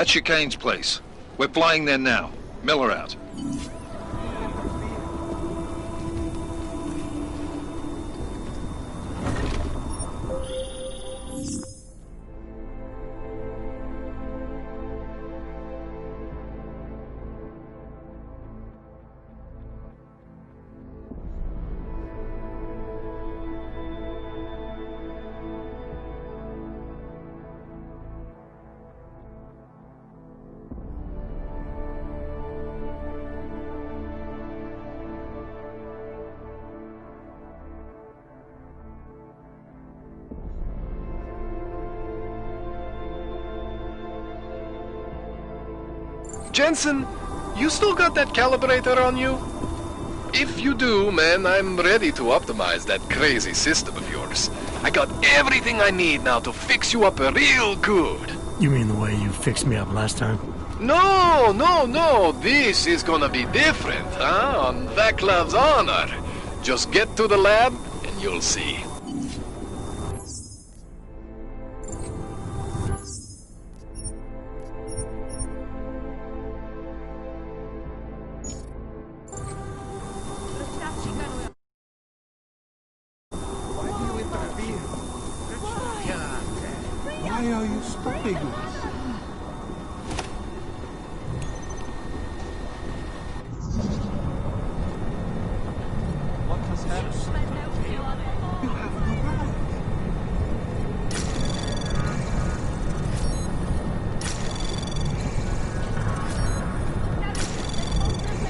That's Chicane's place. We're flying there now. Miller out. Jensen, you still got that calibrator on you? If you do, man, I'm ready to optimize that crazy system of yours. I got everything I need now to fix you up real good. You mean the way you fixed me up last time? No. This is gonna be different, huh? On Vaclav's honor. Just get to the lab, and you'll see. Why are you stopping us? What has happened? You have no right.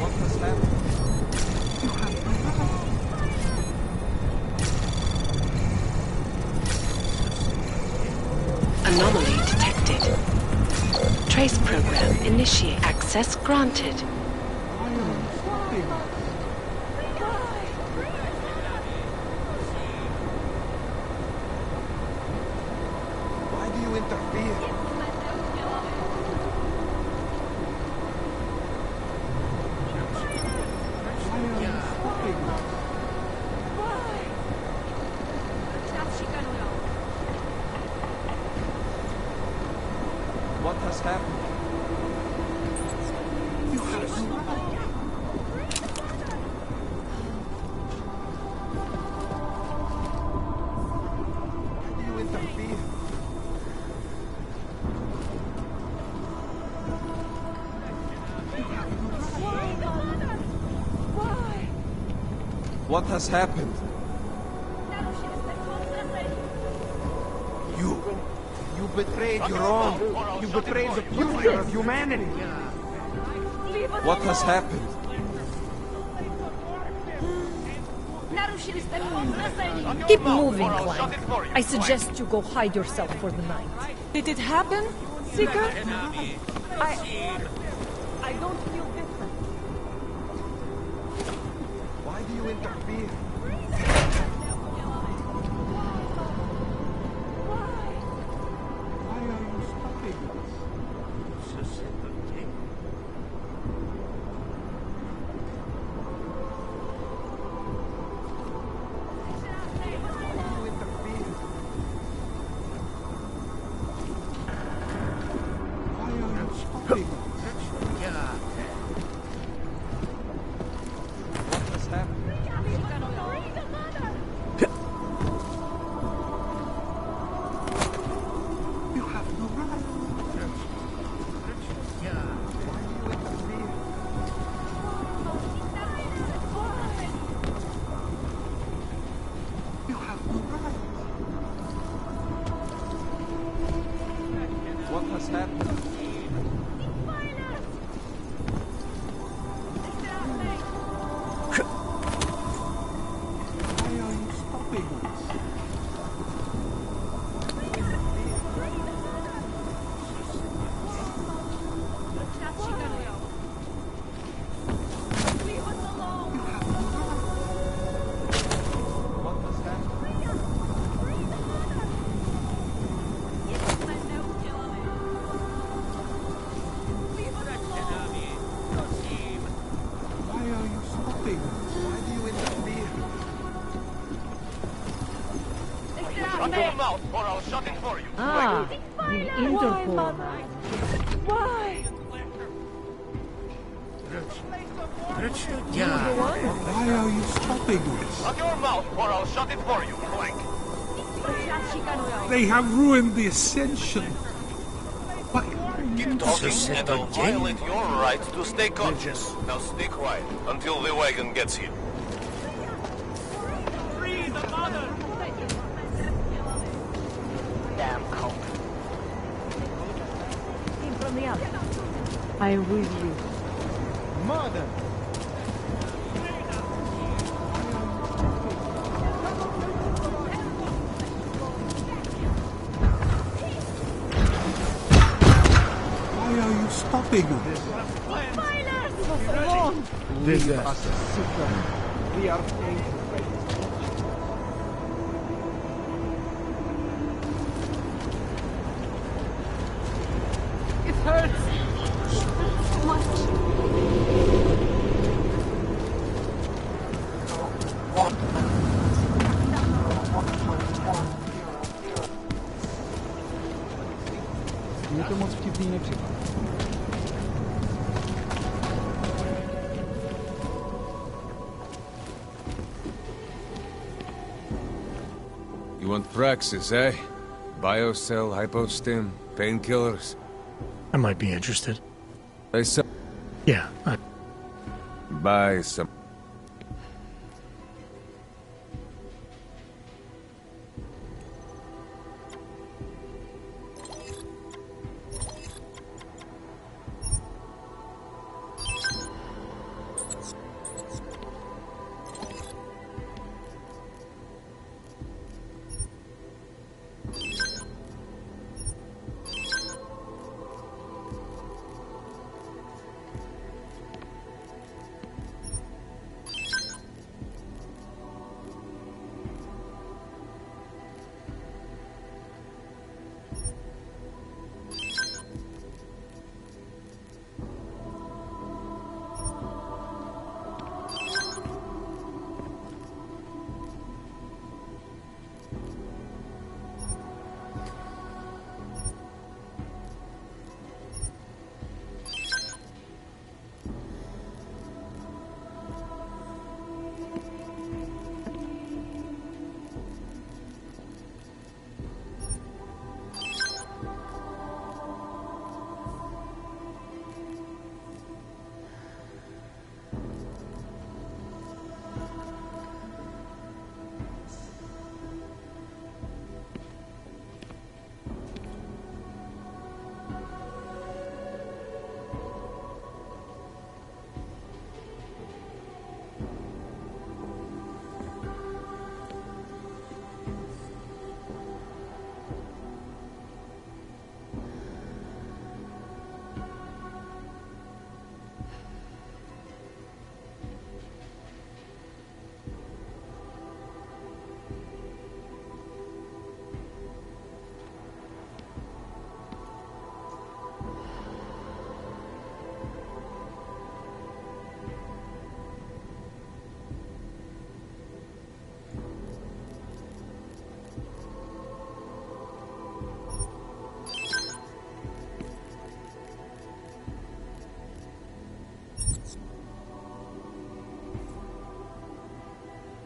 What has happened? You have no right. Anomaly detected. Trace program initiate. Access granted. Why are you stopping us? Why do you interfere? Why are you stopping us? What has happened? You have no right. Why do you interfere? You have no right. What has happened? You betrayed your own. You betrayed the future of humanity. What has happened? Keep moving, Clank. I suggest you go hide yourself for the night. Did it happen, Seeker? I don't feel different. Why do you interfere? Why are you stopping us? Why do you interfere? Why are you stopping us? What has happened? You have no right. Why do you interfere? You have no right. What has happened? Why are you stopping us? You have no right. What has happened? Why are you stopping us? Why do you interfere? Ah, the Interpol. Why? Why are you stopping this? Shut your mouth or I'll shut it for you, Clank. They have ruined the Ascension. Why? Keep talking and I'll violate your right to stay conscious. Now stay quiet until the wagon gets here. Damn cult. I'm with you. Mother! Why are you stopping us? Leave us, Seeker. We are paying. It hurts. So much. You want Praxis, eh? Biocell, hypostim, painkillers. I might be interested. Buy some. Yeah, Buy some.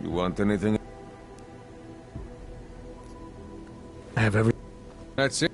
You want anything? I have every... That's it.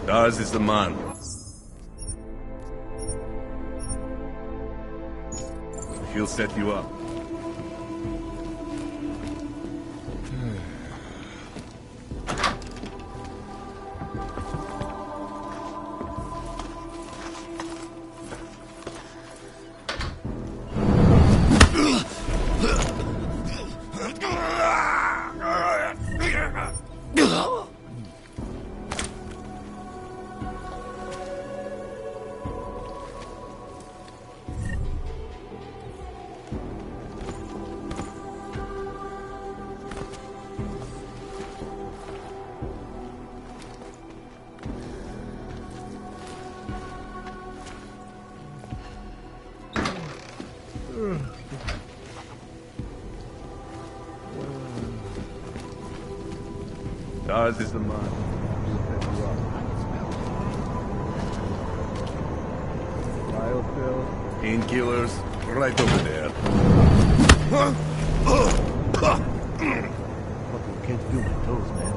Ours is the man. He'll set you up. Ours is the man. Biopills, painkillers, right over there. Fucking can't feel my toes, man.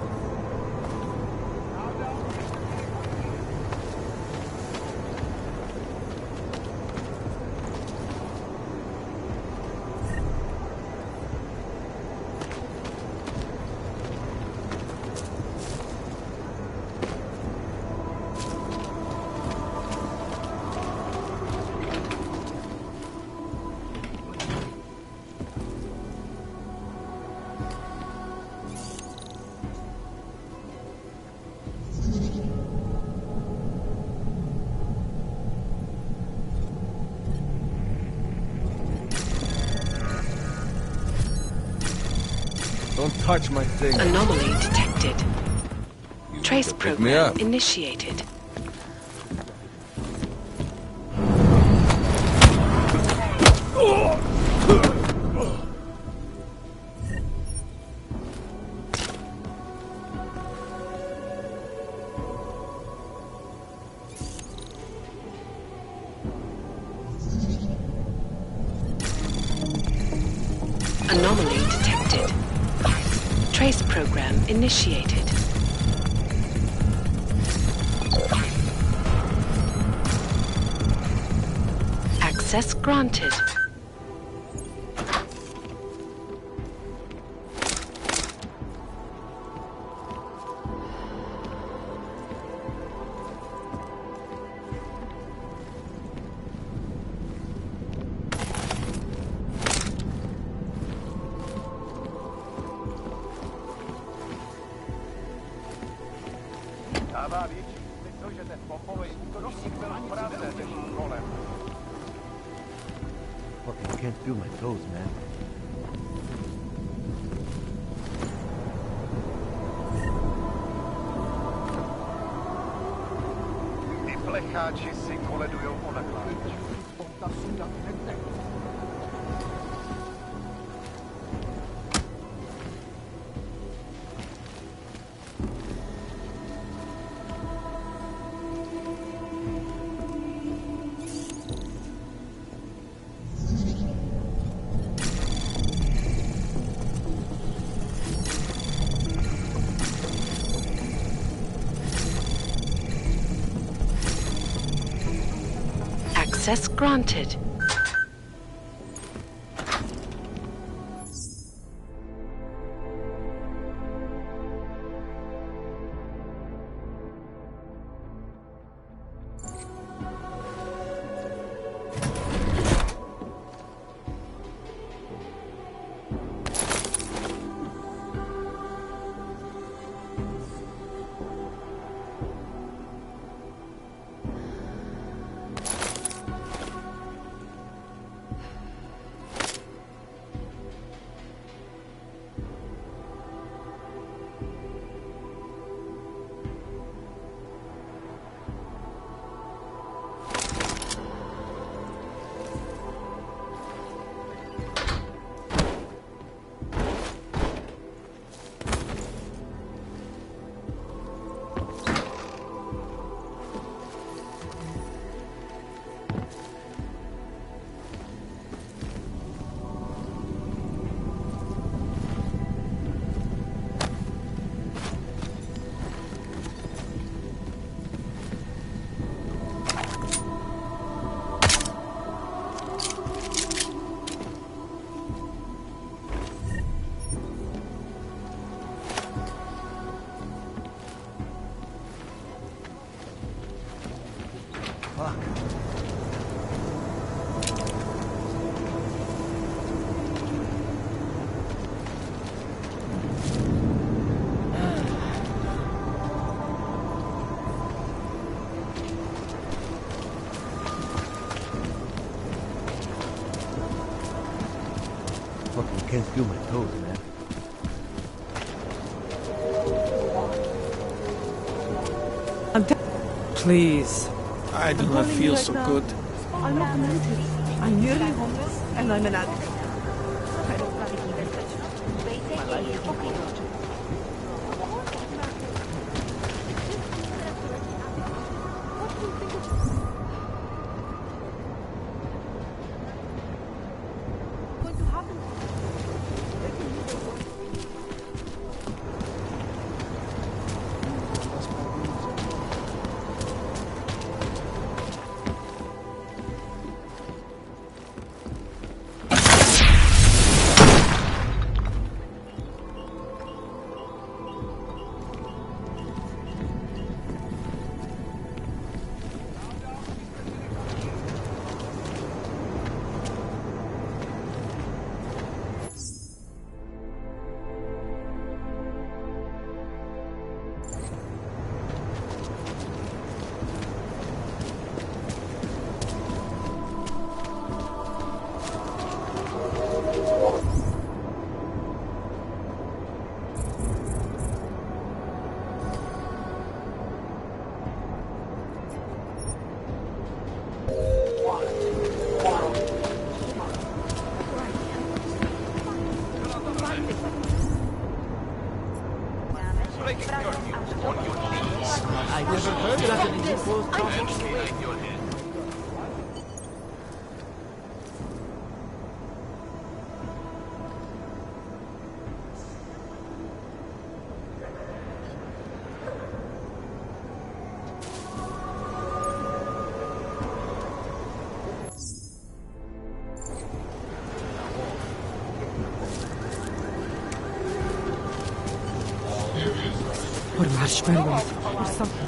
Don't touch my thing. Anomaly detected. Trace Pick me program up. initiated. Anomaly detected. Trace program initiated. Access granted. Fucking can't feel my toes, man. I plechači si koledujou o nakláč. Access granted. Fuck. Fucking can't feel my toes, man. Please. I do not feel so good. I'm not mental. I'm nearly homeless, and I'm an addict. I never heard of it in your post. Or marshmallows, or something.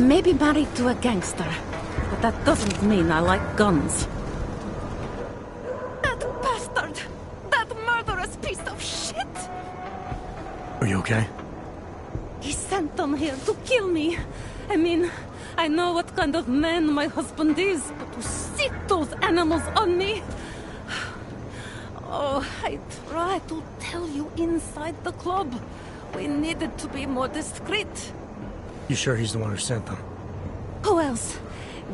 may be married to a gangster, but that doesn't mean I like guns. That bastard! That murderous piece of shit! Are you okay? He sent them here to kill me. I mean, I know what kind of man my husband is, but to sick those animals on me... Oh, I tried to tell you inside the club. We needed to be more discreet. You sure he's the one who sent them? Who else?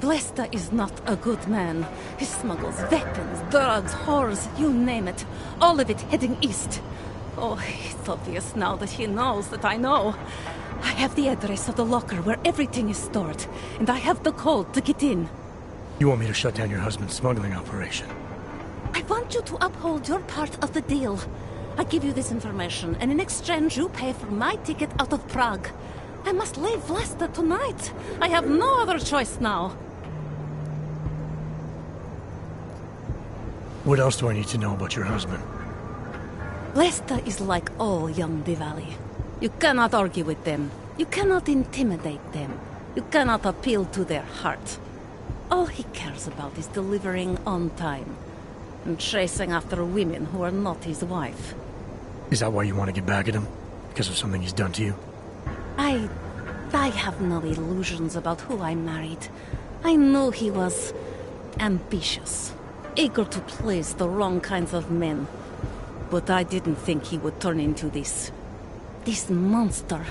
Blesta is not a good man. He smuggles weapons, drugs, whores, you name it. All of it heading east. Oh, it's obvious now that he knows that I know. I have the address of the locker where everything is stored, and I have the code to get in. You want me to shut down your husband's smuggling operation? I want you to uphold your part of the deal. I give you this information, and in exchange you pay for my ticket out of Prague. I must leave Vlasta tonight. I have no other choice now. What else do I need to know about your husband? Vlasta is like all young Diwali. You cannot argue with them. You cannot intimidate them. You cannot appeal to their heart. All he cares about is delivering on time and chasing after women who are not his wife. Is that why you want to get back at him? Because of something he's done to you? I have no illusions about who I married. I knew he was ambitious, eager to please the wrong kinds of men. But I didn't think he would turn into this monster.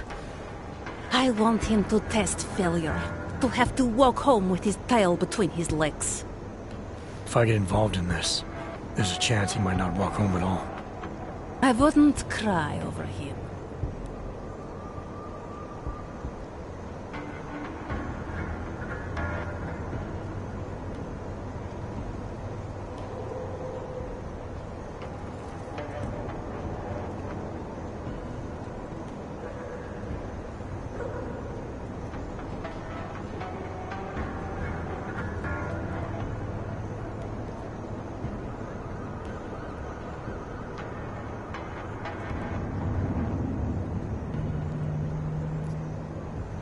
I want him to test failure, to have to walk home with his tail between his legs. If I get involved in this, there's a chance he might not walk home at all. I wouldn't cry over him.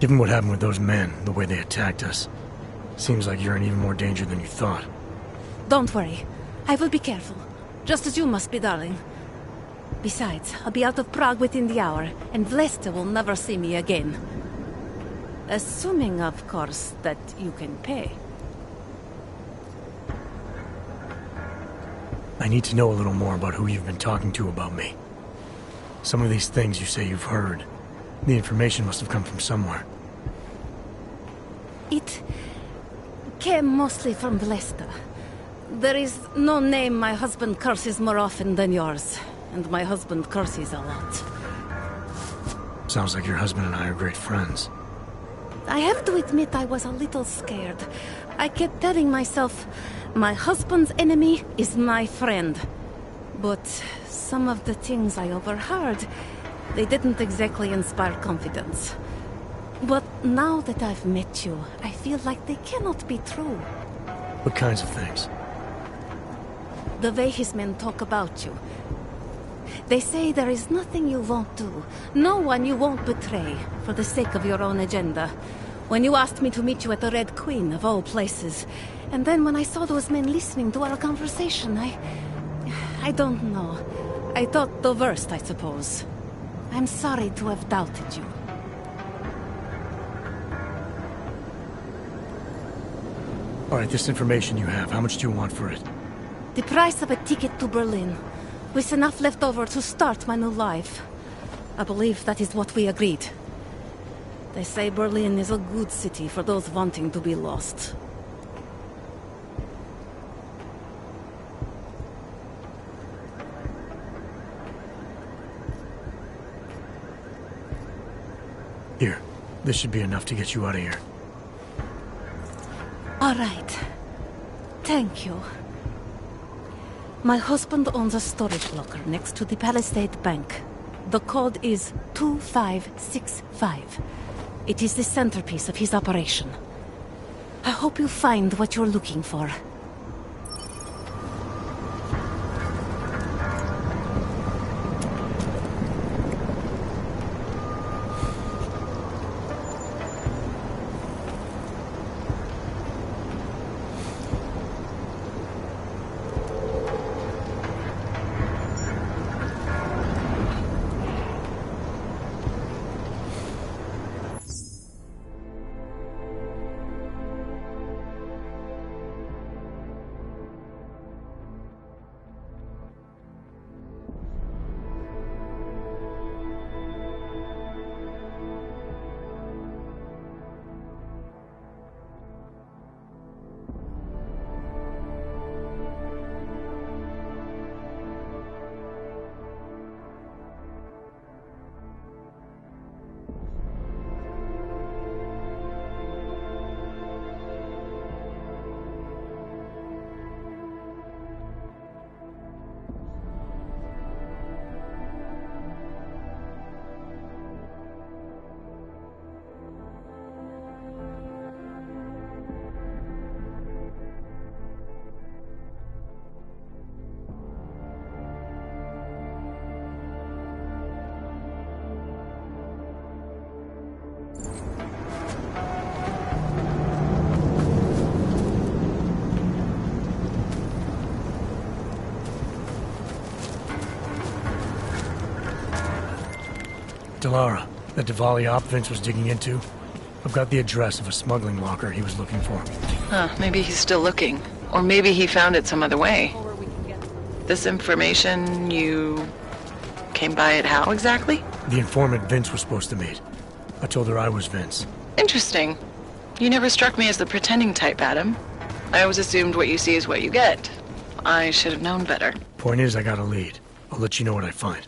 Given what happened with those men, the way they attacked us, seems like you're in even more danger than you thought. Don't worry. I will be careful. Just as you must be, darling. Besides, I'll be out of Prague within the hour, and Vlasta will never see me again. Assuming, of course, that you can pay. I need to know a little more about who you've been talking to about me. Some of these things you say you've heard, the information must have come from somewhere. It came mostly from Vlasta. There is no name my husband curses more often than yours, and my husband curses a lot. Sounds like your husband and I are great friends. I have to admit I was a little scared. I kept telling myself, my husband's enemy is my friend. But some of the things I overheard, they didn't exactly inspire confidence. But now that I've met you, I feel like they cannot be true. What kinds of things? The way his men talk about you. They say there is nothing you won't do, no one you won't betray, for the sake of your own agenda. When you asked me to meet you at the Red Queen, of all places, and then when I saw those men listening to our conversation, I don't know. I thought the worst, I suppose. I'm sorry to have doubted you. All right, this information you have, how much do you want for it? The price of a ticket to Berlin, with enough left over to start my new life. I believe that is what we agreed. They say Berlin is a good city for those wanting to be lost. Here, this should be enough to get you out of here. All right. Thank you. My husband owns a storage locker next to the Palisade Bank. The code is 2565. It is the centerpiece of his operation. I hope you find what you're looking for. Stellara, that Diwali op Vince was digging into. I've got the address of a smuggling locker he was looking for. Huh, maybe he's still looking. Or maybe he found it some other way. This information, you came by it how exactly? The informant Vince was supposed to meet. I told her I was Vince. Interesting. You never struck me as the pretending type, Adam. I always assumed what you see is what you get. I should have known better. Point is, I got a lead. I'll let you know what I find.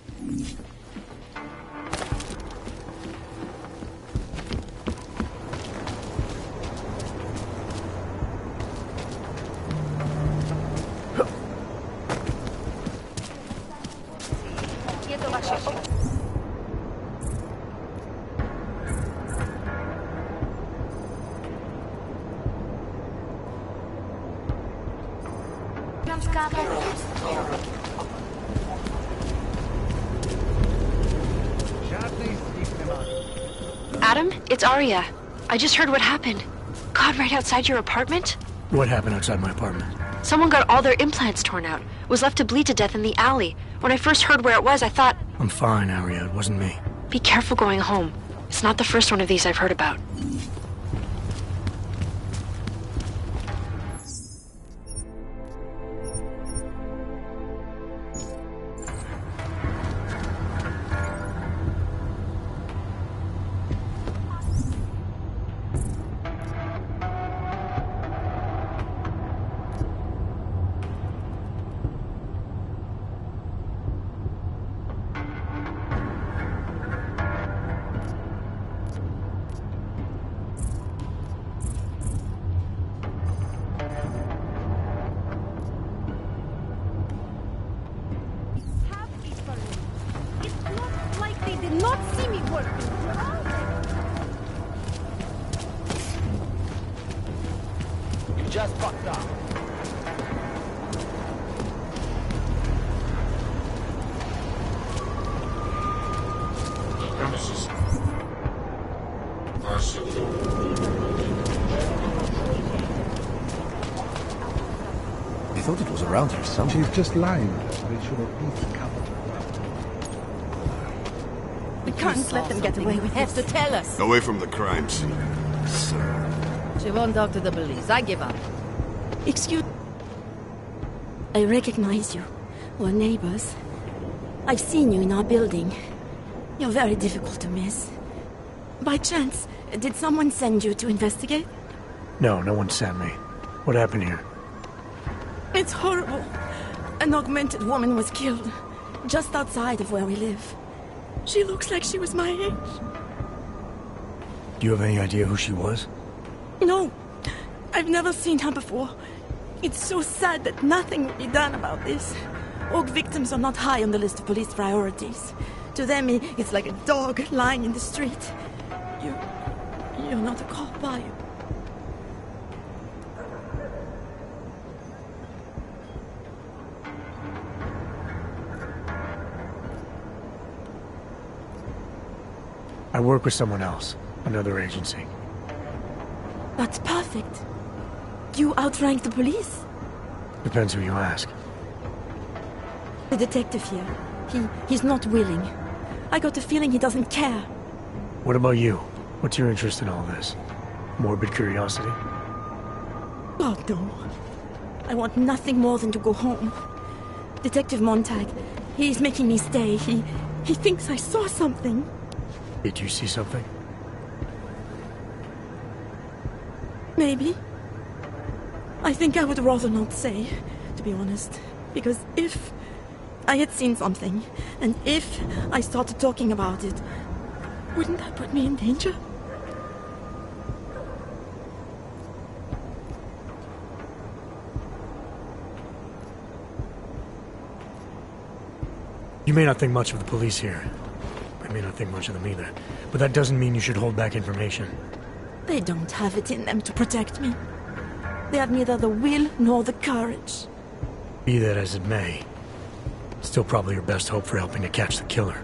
Adam, it's Arya. I just heard what happened. God, right outside your apartment? What happened outside my apartment? Someone got all their implants torn out. Was left to bleed to death in the alley. When I first heard where it was, I thought... I'm fine, Arya. It wasn't me. Be careful going home. It's not the first one of these I've heard about. Just fucked up. Premises. I thought it was around here somewhere. She's just lying. We should have been covered. We can't let them get away with it. Have to tell us. Away from the crime scene. She won't talk to the police. I give up. Excuse... I recognize you. We're neighbors. I've seen you in our building. You're very difficult to miss. By chance, did someone send you to investigate? No, no one sent me. What happened here? It's horrible. An augmented woman was killed, just outside of where we live. She looks like she was my age. Do you have any idea who she was? No, I've never seen her before. It's so sad that nothing will be done about this. Orc victims are not high on the list of police priorities. To them, it's like a dog lying in the street. You're not a cop, are you? I work with someone else, another agency. That's perfect. You outrank the police? Depends who you ask. The detective here, he's not willing. I got the feeling he doesn't care. What about you? What's your interest in all this? Morbid curiosity? Oh, no. I want nothing more than to go home. Detective Montag, he's making me stay. He thinks I saw something. Did you see something? Maybe. I think I would rather not say, to be honest. Because if I had seen something, and if I started talking about it, wouldn't that put me in danger? You may not think much of the police here. I may not think much of them either. But that doesn't mean you should hold back information. They don't have it in them to protect me. They have neither the will nor the courage. Be that as it may, still probably your best hope for helping to catch the killer.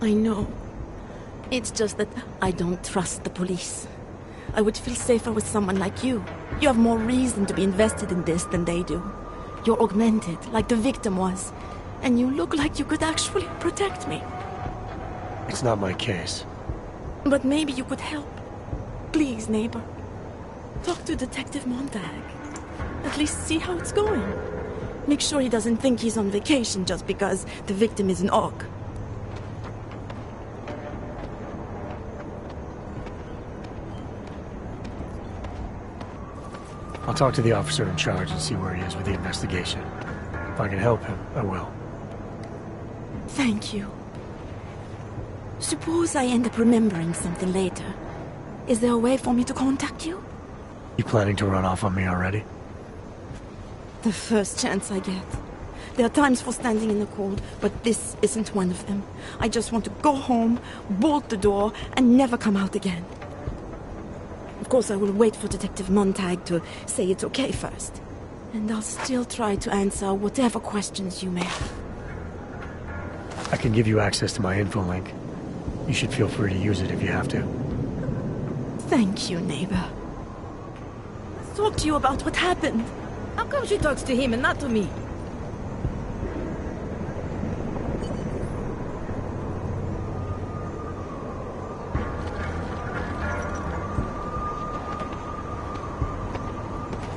I know. It's just that I don't trust the police. I would feel safer with someone like you. You have more reason to be invested in this than they do. You're augmented, like the victim was. And you look like you could actually protect me. It's not my case. But maybe you could help. Please, neighbor. Talk to Detective Montag. At least see how it's going. Make sure he doesn't think he's on vacation just because the victim is an orc. I'll talk to the officer in charge and see where he is with the investigation. If I can help him, I will. Thank you. Suppose I end up remembering something later. Is there a way for me to contact you? You planning to run off on me already? The first chance I get. There are times for standing in the cold, but this isn't one of them. I just want to go home, bolt the door, and never come out again. Of course, I will wait for Detective Montag to say it's okay first. And I'll still try to answer whatever questions you may have. I can give you access to my info link. You should feel free to use it if you have to. Thank you, neighbor. Let's talk to you about what happened. How come she talks to him and not to me?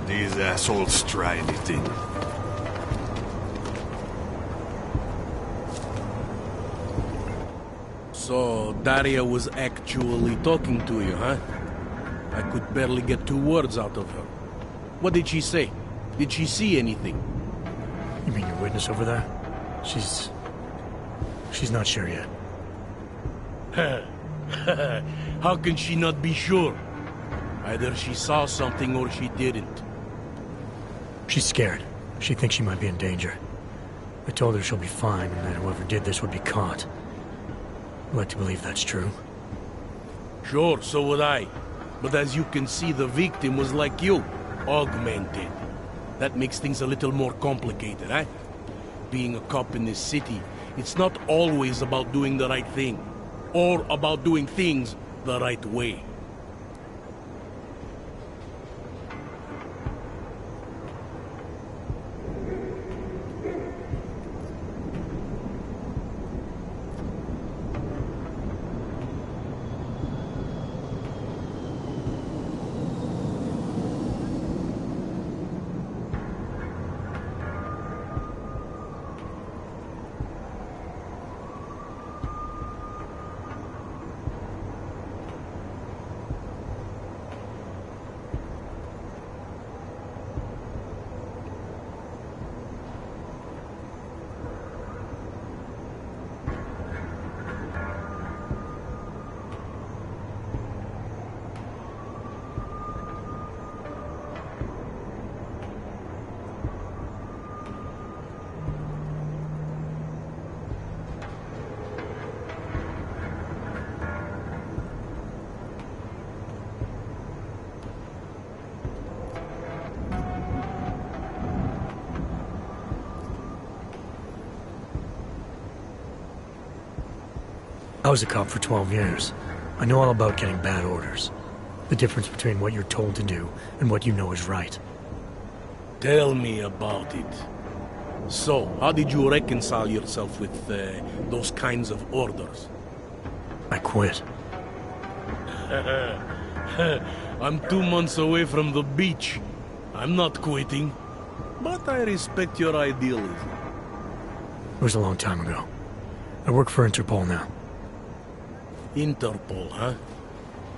These assholes try anything. So, Daria was actually talking to you, huh? I could barely get 2 words out of her. What did she say? Did she see anything? You mean your witness over there? She's not sure yet. How can she not be sure? Either she saw something or she didn't. She's scared. She thinks she might be in danger. I told her she'll be fine and that whoever did this would be caught. I'd like to believe that's true. Sure, so would I. But as you can see, the victim was like you, augmented. That makes things a little more complicated, eh? Being a cop in this city, it's not always about doing the right thing, or about doing things the right way. I was a cop for 12 years. I know all about getting bad orders. The difference between what you're told to do and what you know is right. Tell me about it. So, how did you reconcile yourself with those kinds of orders? I quit. I'm 2 months away from the beach. I'm not quitting. But I respect your idealism. It was a long time ago. I work for Interpol now. Interpol, huh?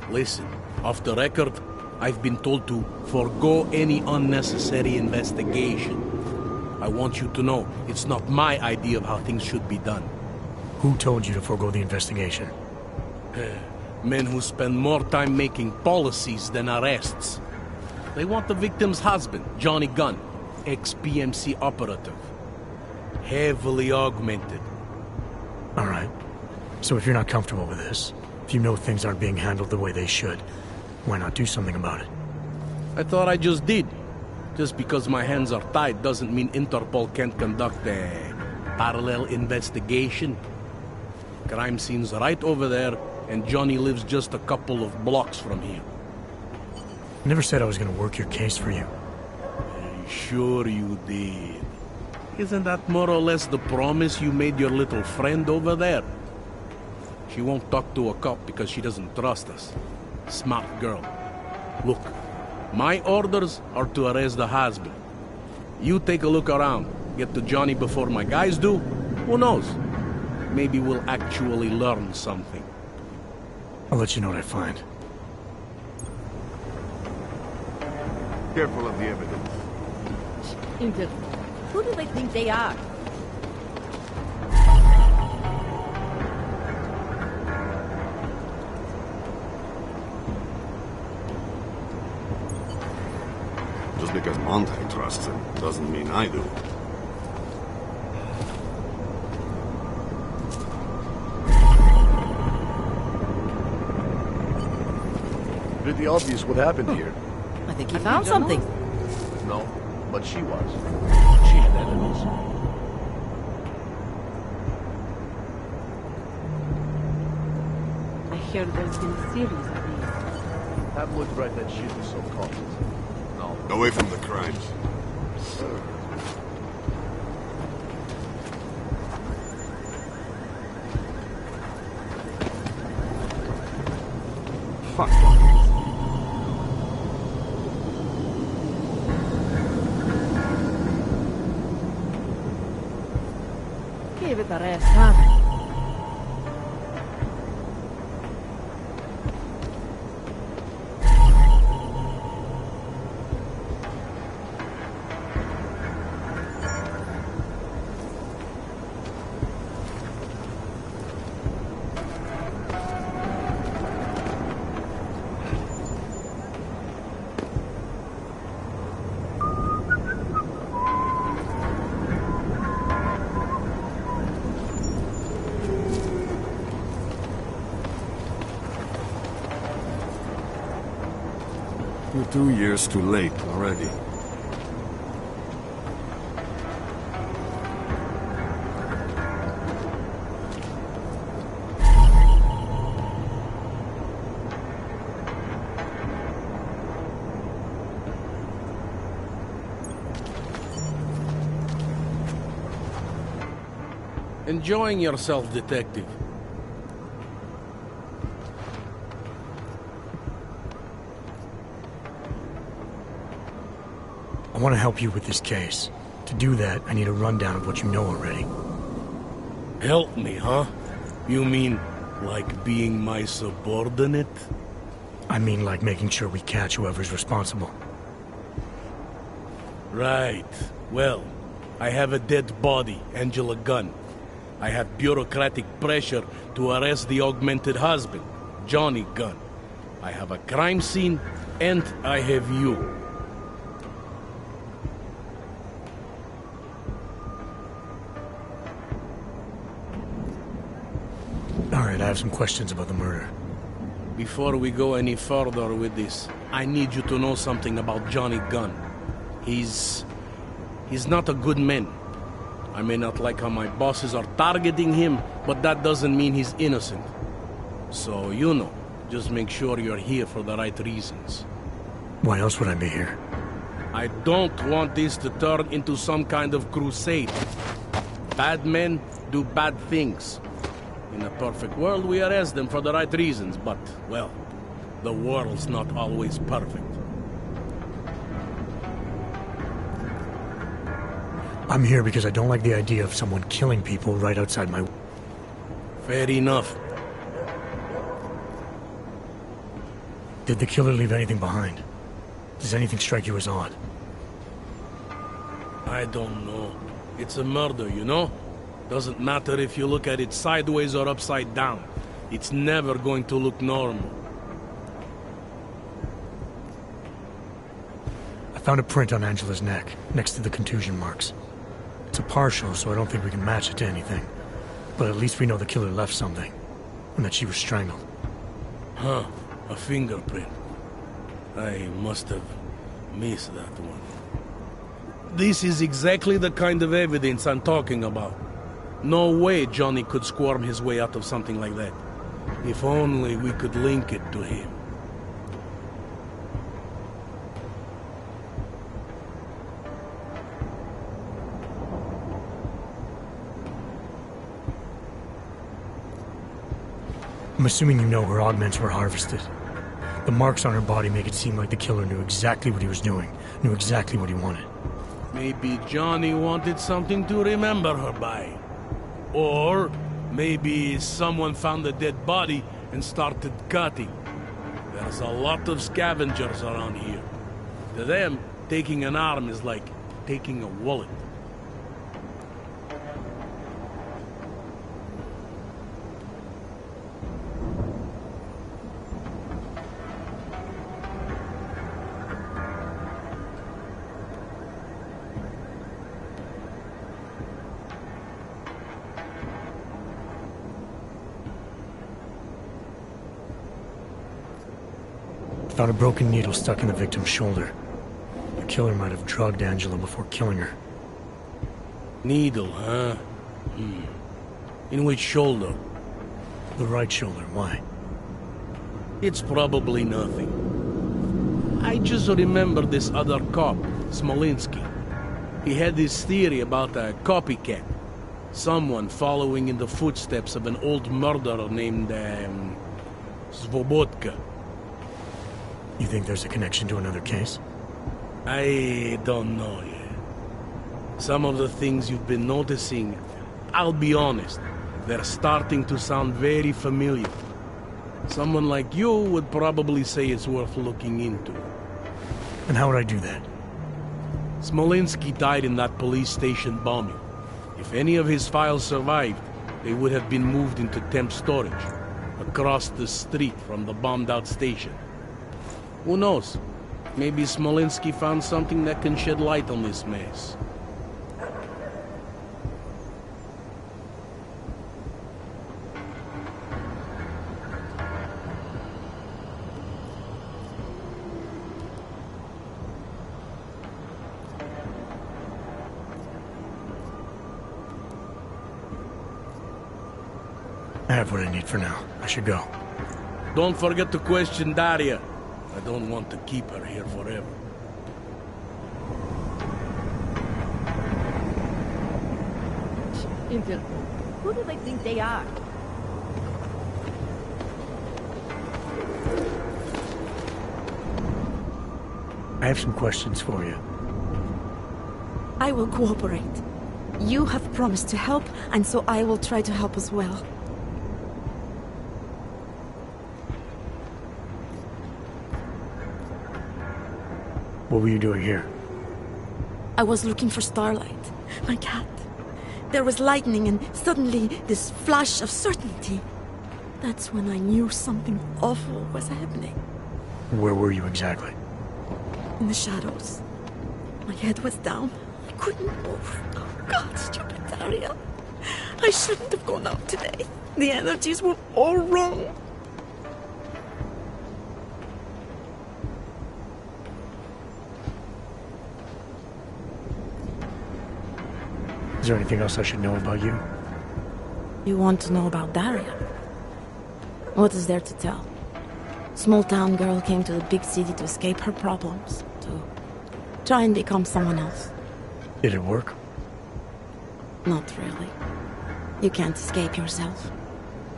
Listen, off the record, I've been told to forego any unnecessary investigation. I want you to know, it's not my idea of how things should be done. Who told you to forego the investigation? Men who spend more time making policies than arrests. They want the victim's husband, Johnny Gunn, ex-PMC operative. Heavily augmented. All right. So if you're not comfortable with this, if you know things aren't being handled the way they should, why not do something about it? I thought I just did. Just because my hands are tied doesn't mean Interpol can't conduct a parallel investigation. Crime scene's right over there, and Johnny lives just a couple of blocks from here. I never said I was going to work your case for you. Sure you did. Isn't that more or less the promise you made your little friend over there? She won't talk to a cop because she doesn't trust us. Smart girl. Look, my orders are to arrest the husband. You take a look around. Get to Johnny before my guys do. Who knows? Maybe we'll actually learn something. I'll let you know what I find. Careful of the evidence. Inter, who do they think they are? Just because Monte trusts him doesn't mean I do. Pretty obvious what happened here. I think he found something. No, but she was. She had enemies. I hear there's been a series of these. Tabloid write that shit is so constant. No. Away from the crimes. Fuck. Give it a rest, huh? You're 2 years too late already. Enjoying yourself, detective. I want to help you with this case. To do that, I need a rundown of what you know already. Help me, huh? You mean, like being my subordinate? I mean like making sure we catch whoever's responsible. Right. Well, I have a dead body, Angela Gunn. I have bureaucratic pressure to arrest the augmented husband, Johnny Gunn. I have a crime scene, and I have you. Alright, I have some questions about the murder. Before we go any further with this, I need you to know something about Johnny Gunn. He's not a good man. I may not like how my bosses are targeting him, but that doesn't mean he's innocent. So, you know, just make sure you're here for the right reasons. Why else would I be here? I don't want this to turn into some kind of crusade. Bad men do bad things. In a perfect world, we arrest them for the right reasons, but, well, the world's not always perfect. I'm here because I don't like the idea of someone killing people right outside my... Fair enough. Did the killer leave anything behind? Does anything strike you as odd? I don't know. It's a murder, you know? Doesn't matter if you look at it sideways or upside down. It's never going to look normal. I found a print on Angela's neck, next to the contusion marks. It's a partial, so I don't think we can match it to anything. But at least we know the killer left something, and that she was strangled. Huh, a fingerprint. I must have missed that one. This is exactly the kind of evidence I'm talking about. No way Johnny could squirm his way out of something like that. If only we could link it to him. I'm assuming you know her augments were harvested. The marks on her body make it seem like the killer knew exactly what he was doing, knew exactly what he wanted. Maybe Johnny wanted something to remember her by. Or maybe someone found a dead body and started cutting. There's a lot of scavengers around here. To them, taking an arm is like taking a wallet. Found a broken needle stuck in the victim's shoulder. The killer might have drugged Angela before killing her. Needle, huh? In which shoulder? The right shoulder. Why? It's probably nothing. I just remember this other cop, Smolinski. He had this theory about a copycat. Someone following in the footsteps of an old murderer named, Svobodka. You think there's a connection to another case? I don't know yet. Some of the things you've been noticing, I'll be honest, they're starting to sound very familiar. Someone like you would probably say it's worth looking into. And how would I do that? Smolinski died in that police station bombing. If any of his files survived, they would have been moved into temp storage, across the street from the bombed-out station. Who knows? Maybe Smolinski found something that can shed light on this mess. I have what I need for now. I should go. Don't forget to question Daria. I don't want to keep her here forever. Interpol. Who do they think they are? I have some questions for you. I will cooperate. You have promised to help, and so I will try to help as well. What were you doing here? I was looking for Starlight, my cat. There was lightning and suddenly this flash of certainty. That's when I knew something awful was happening. Where were you exactly? In the shadows. My head was down. I couldn't move. Oh God, stupid Daria. I shouldn't have gone out today. The energies were all wrong. Is there anything else I should know about you? You want to know about Daria? What is there to tell? Small town girl came to the big city to escape her problems, to try and become someone else. Did it work? Not really. You can't escape yourself.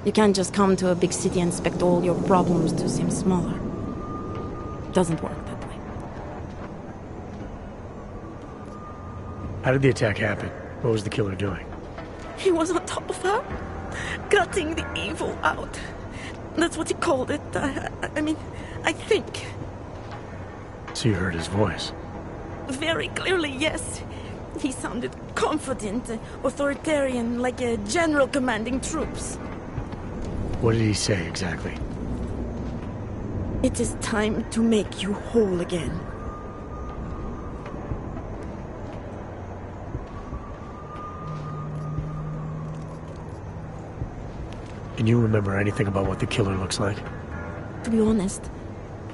You can't just come to a big city and expect all your problems to seem smaller. Doesn't work that way. How did the attack happen? What was the killer doing? He was on top of her, gutting the evil out. That's what he called it. I mean, I think. So you heard his voice? Very clearly, yes. He sounded confident, authoritarian, like a general commanding troops. What did he say exactly? It is time to make you whole again. Can you remember anything about what the killer looks like? To be honest,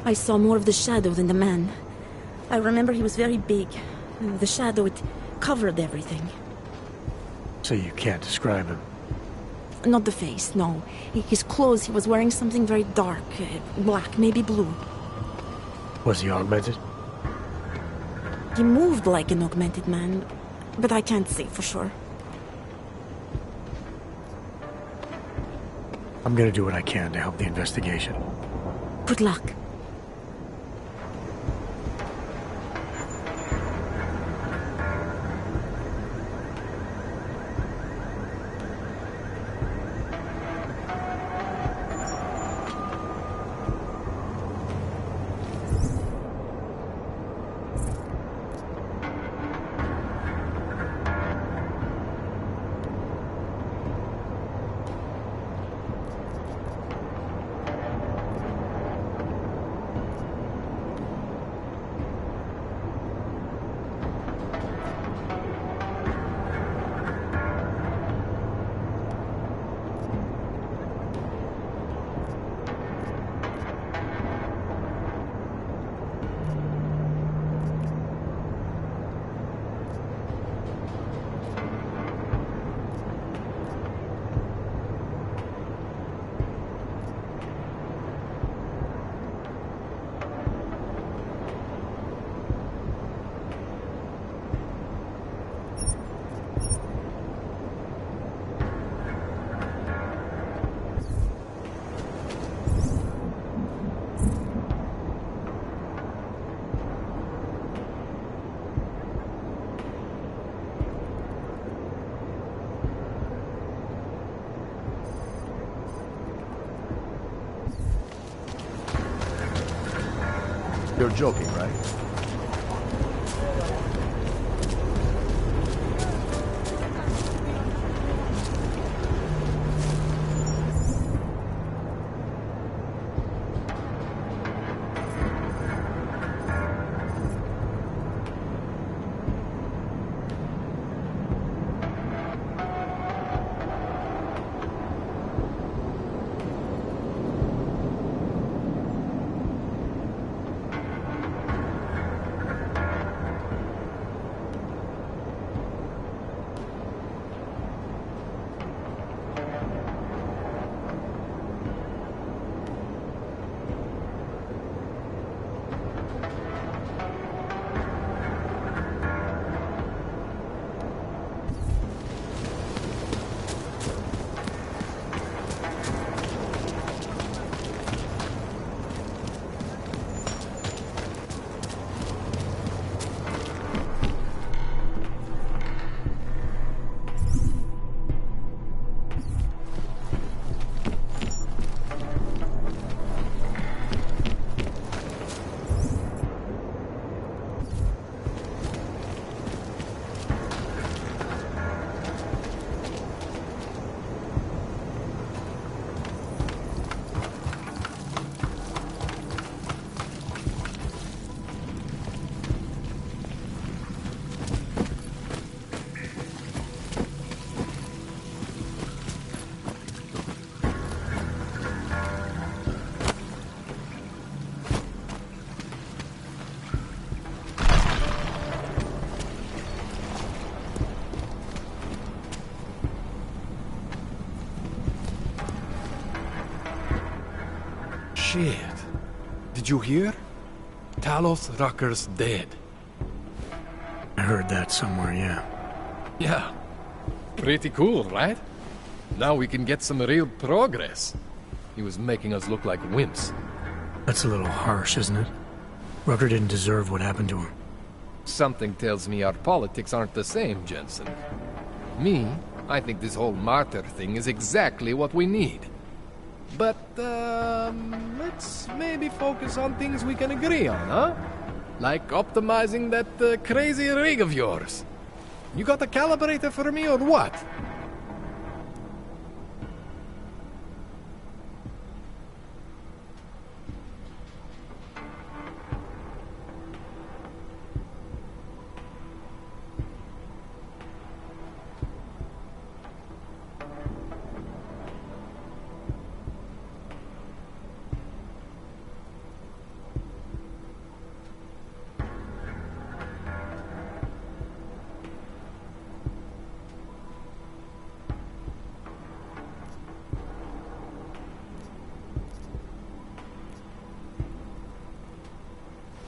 I saw more of the shadow than the man. I remember he was very big. The shadow, it covered everything. So you can't describe him? Not the face, no. His clothes, he was wearing something very dark, black, maybe blue. Was he augmented? He moved like an augmented man, but I can't say for sure. I'm gonna do what I can to help the investigation. Good luck. You're joking, right? Shit. Did you hear? Talos Rucker's dead. I heard that somewhere, yeah. Yeah. Pretty cool, right? Now we can get some real progress. He was making us look like wimps. That's a little harsh, isn't it? Rucker didn't deserve what happened to him. Something tells me our politics aren't the same, Jensen. Me, I think this whole martyr thing is exactly what we need. But, let's maybe focus on things we can agree on, huh? Like optimizing that crazy rig of yours. You got a calibrator for me or what?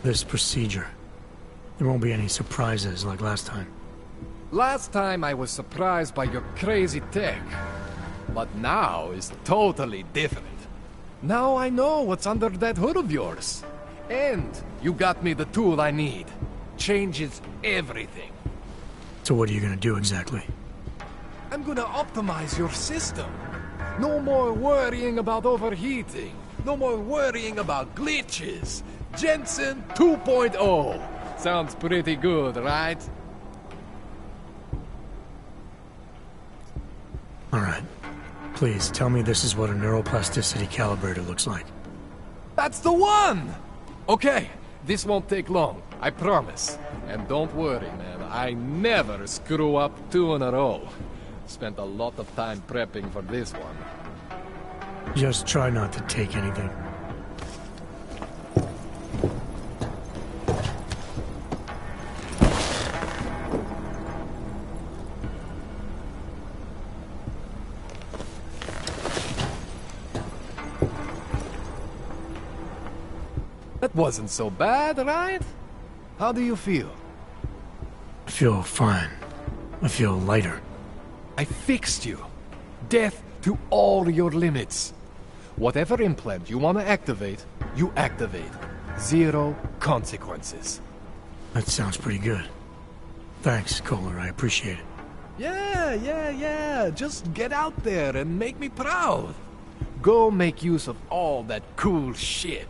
This procedure. There won't be any surprises like last time. Last time I was surprised by your crazy tech. But now is totally different. Now I know what's under that hood of yours. And you got me the tool I need. Changes everything. So what are you gonna do exactly? I'm gonna optimize your system. No more worrying about overheating. No more worrying about glitches. Jensen 2.0. Sounds pretty good, right? Alright. Please, tell me this is what a neuroplasticity calibrator looks like. That's the one! Okay, this won't take long, I promise. And don't worry, man, I never screw up 2 in a row. Spent a lot of time prepping for this one. Just try not to take anything. That wasn't so bad, right? How do you feel? I feel fine. I feel lighter. I fixed you. Death to all your limits. Whatever implant you want to activate, you activate. 0 consequences. That sounds pretty good. Thanks, Kohler. I appreciate it. Yeah. Just get out there and make me proud. Go make use of all that cool shit.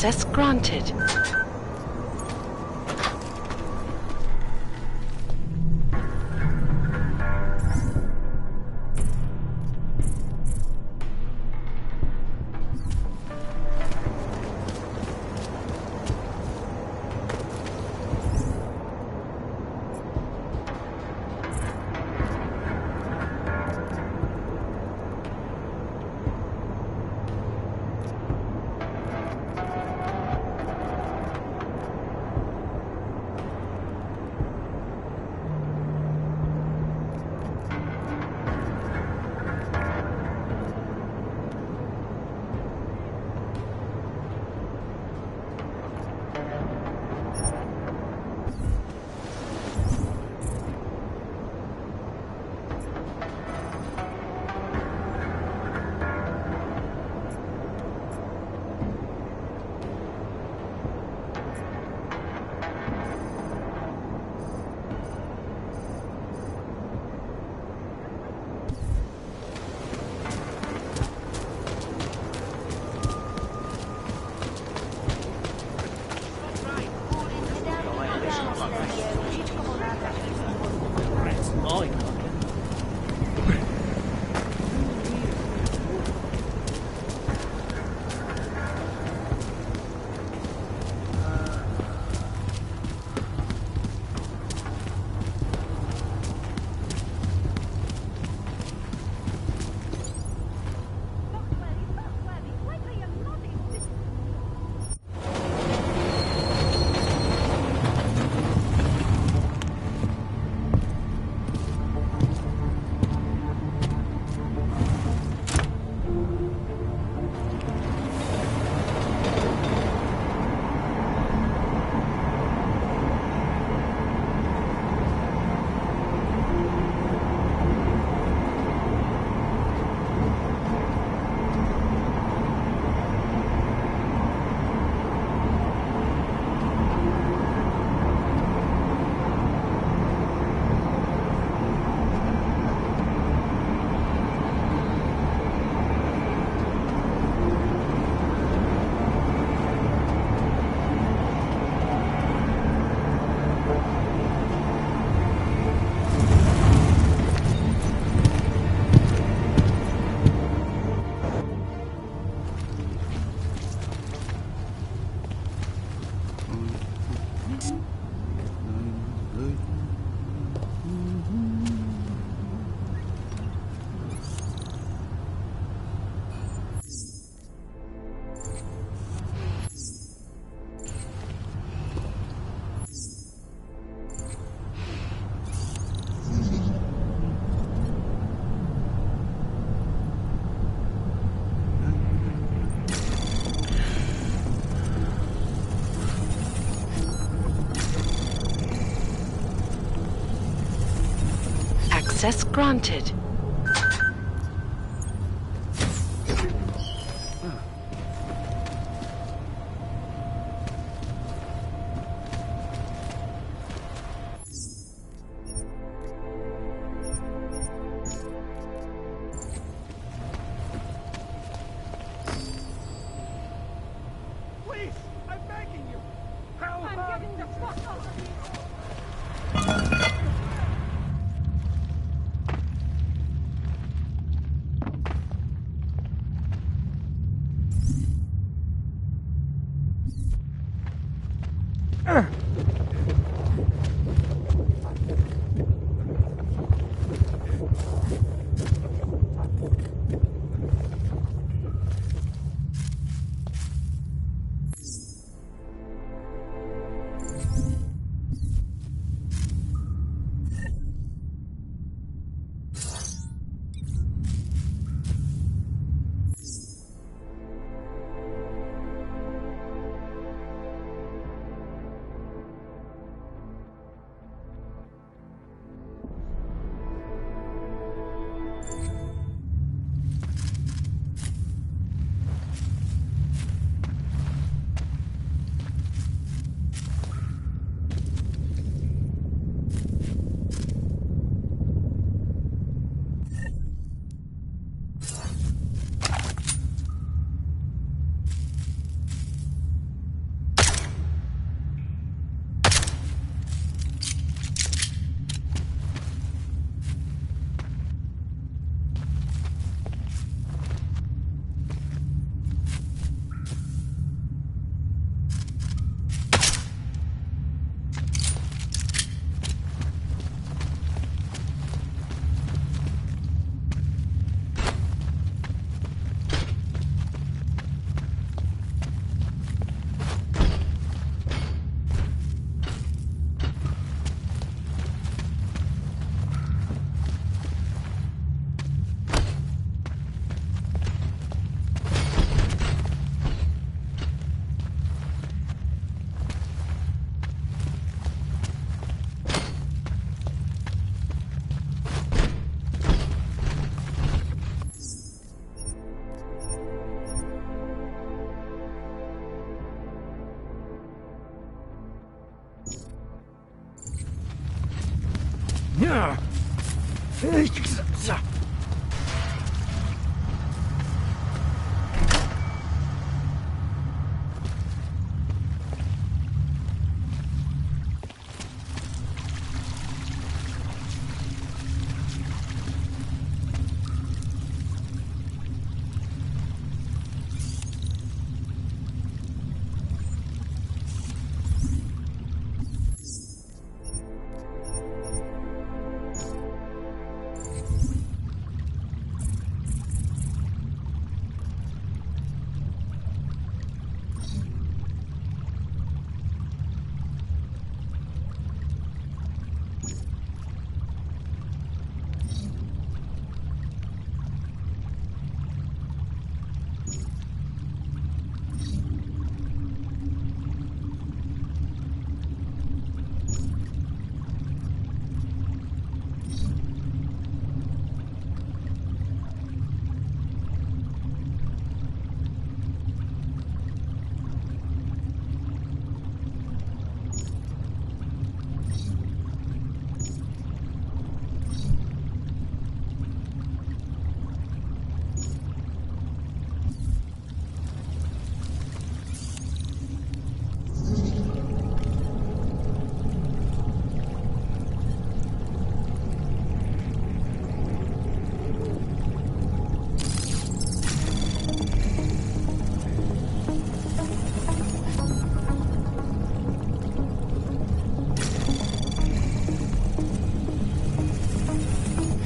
Access granted. Access granted. Please, I'm begging you. Help! I'm getting the fuck out of here.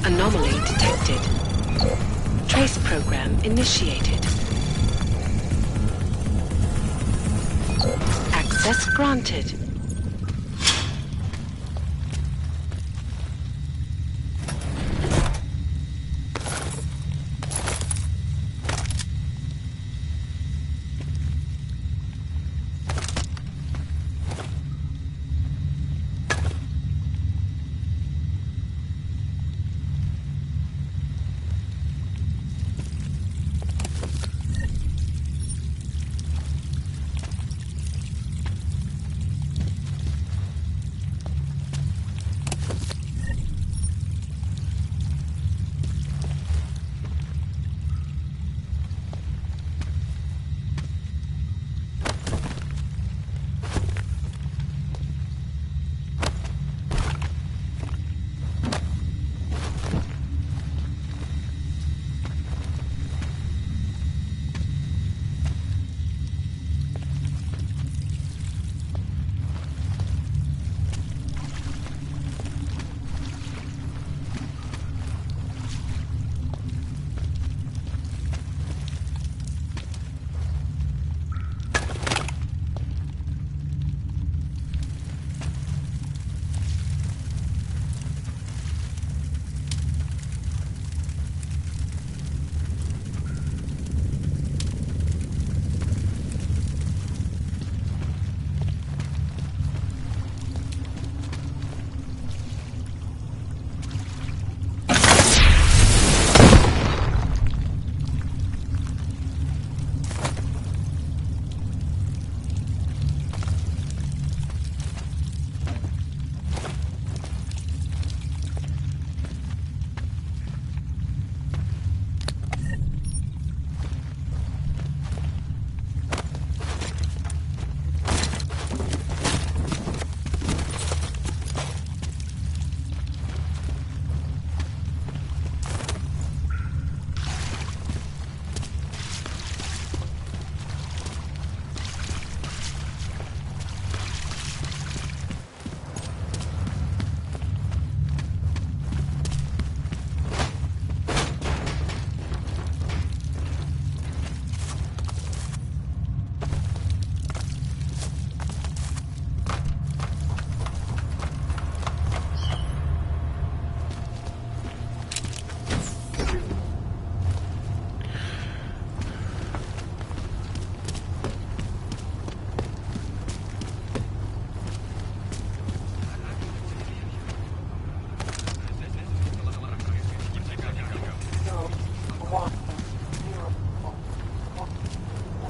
Anomaly detected. Trace program initiated. Access granted.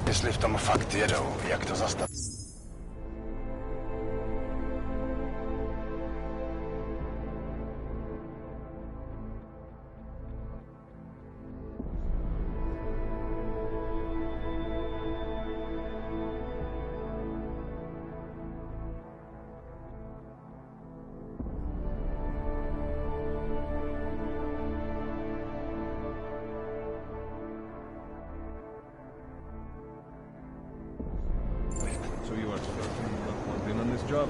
Jestli v tom fakt jedou, jak to zastavit? So you are certainly not wanted on this job?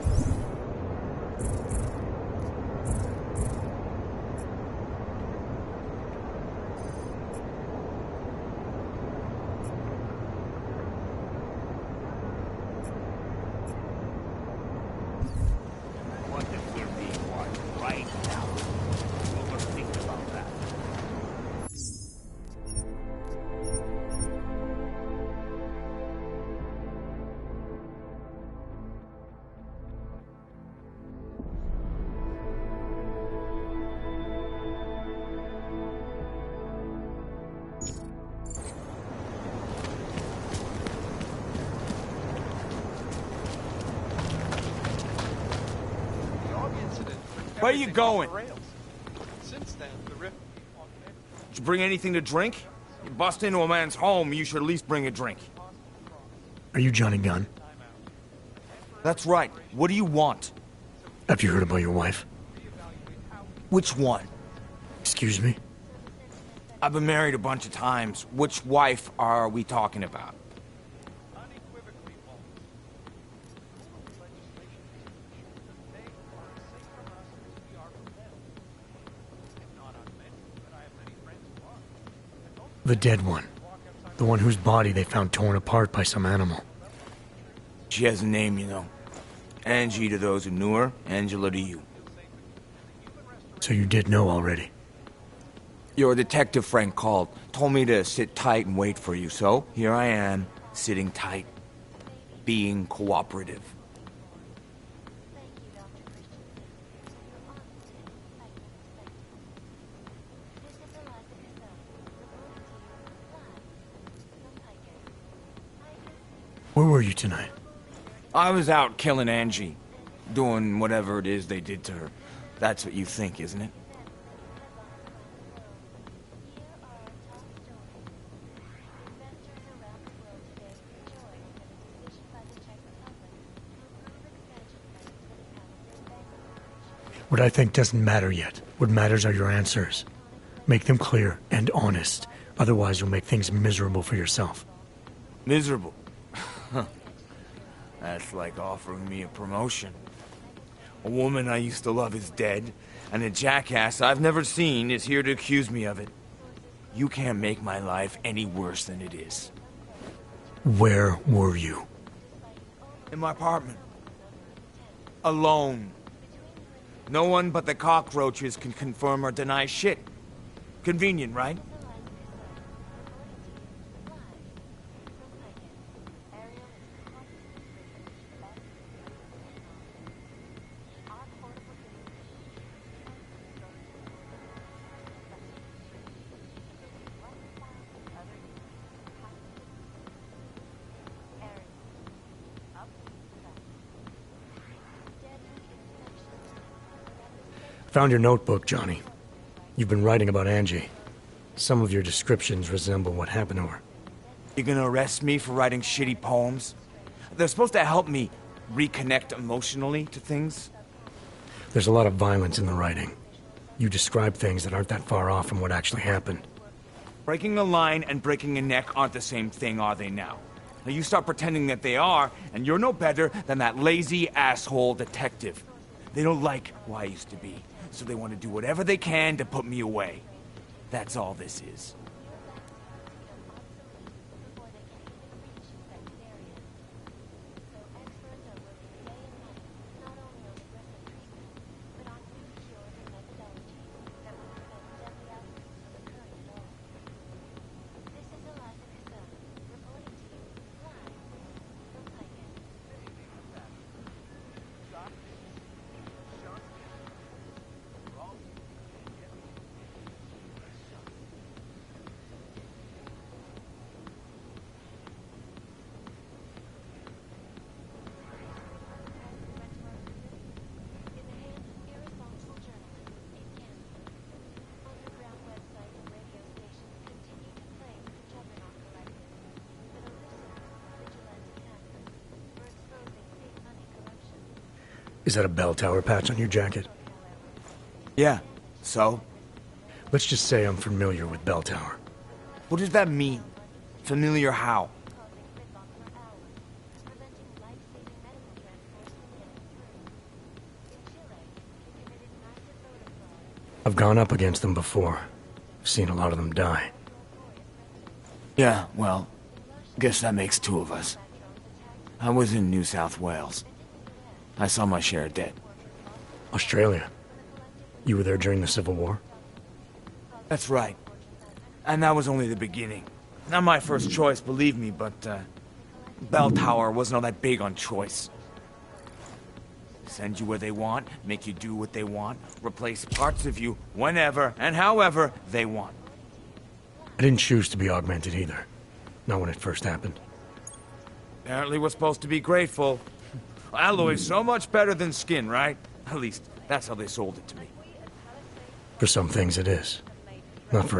What if we're being watched right now? Overthink about that. Where you going? Since then, the rift... Did you bring anything to drink? You bust into a man's home, you should at least bring a drink. Are you Johnny Gunn? That's right. What do you want? Have you heard about your wife? Which one? Excuse me? I've been married a bunch of times. Which wife are we talking about? The dead one. The one whose body they found torn apart by some animal. She has a name, you know. Angie to those who knew her, Angela to you. So you did know already? Your detective friend called, told me to sit tight and wait for you, so here I am, sitting tight, being cooperative. Where were you tonight? I was out killing Angie, doing whatever it is they did to her. That's what you think, isn't it? What I think doesn't matter yet. What matters are your answers. Make them clear and honest. Otherwise, you'll make things miserable for yourself. Miserable? That's like offering me a promotion. A woman I used to love is dead, and a jackass I've never seen is here to accuse me of it. You can't make my life any worse than it is. Where were you? In my apartment. Alone. No one but the cockroaches can confirm or deny shit. Convenient, right? Found your notebook, Johnny. You've been writing about Angie. Some of your descriptions resemble what happened to her. You gonna arrest me for writing shitty poems? They're supposed to help me reconnect emotionally to things. There's a lot of violence in the writing. You describe things that aren't that far off from what actually happened. Breaking a line and breaking a neck aren't the same thing, are they now? Now you start pretending that they are, and you're no better than that lazy asshole detective. They don't like who I used to be, so they want to do whatever they can to put me away. That's all this is. Is that a bell tower patch on your jacket? Yeah, so? Let's just say I'm familiar with bell tower. What does that mean? Familiar how? I've gone up against them before. I've seen a lot of them die. Yeah, well, guess that makes two of us. I was in New South Wales. I saw my share of dead. Australia. You were there during the Civil War? That's right. And that was only the beginning. Not my first choice, believe me, but, Bell Tower wasn't all that big on choice. Send you where they want, make you do what they want, replace parts of you whenever and however they want. I didn't choose to be augmented either. Not when it first happened. Apparently we're supposed to be grateful. Alloy's so much better than skin, right? At least, that's how they sold it to me. For some things it is. Not for everyone.